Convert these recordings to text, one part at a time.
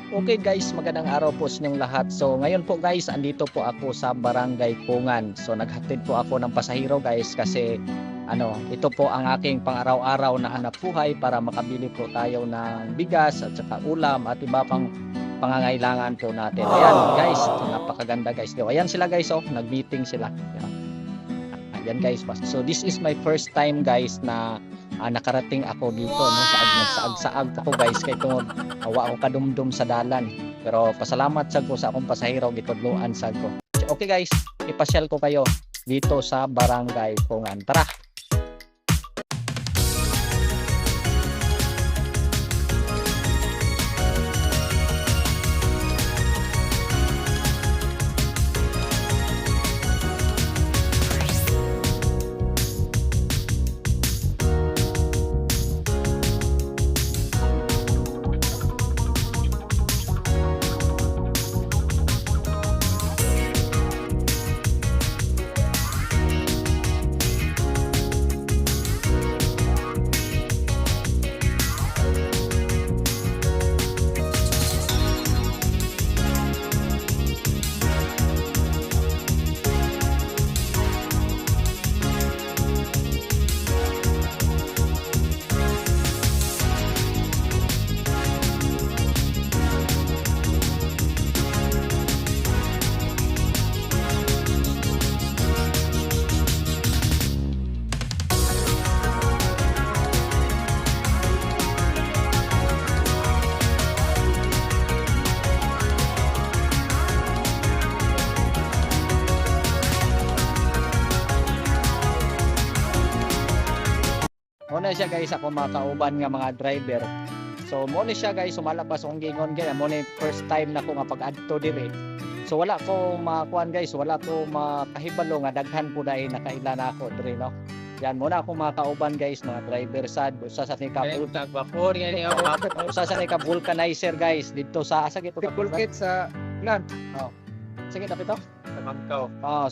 Okay guys, magandang araw po sa inyong lahat. So ngayon po guys, andito po ako sa Barangay Pungan. So naghatid po ako ng pasahero guys kasi ito po ang aking pang-araw-araw na hanap buhay para makabili po tayo ng bigas at saka ulam at iba pang pangangailangan po natin. Ayan guys, napakaganda guys. Ayan sila guys, oh, nag-meeting sila. Ayan guys. So this is my first time guys na nakarating ako dito, no, saag ako guys kay tungod awa ako kadumdum sa dalan, pero pasalamat sad ko sa akong pasahero gitudloan sad ko. Okay guys, ipasyal ko kayo dito sa Barangay Pungan. Tara. Muna siya guys, ako mga kauban nga mga driver. So muna siya guys, sumalapas akong gingon kaya muna first time na ko nga pag-adto dire. So wala ko makuan guys, wala ko makahibalo nga daghan po dai nakaila na ako dire, no. Yan muna ako mga kauban guys, mga driver sad usa sa ni kapul Vapor nga niya usa sa ni ka vulcanizer guys dito sa asa gito Pulkit sa plant sige tapos ito. sa Mangkaw.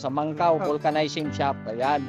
Sa Mangkaw vulcanizing shop. Ayan.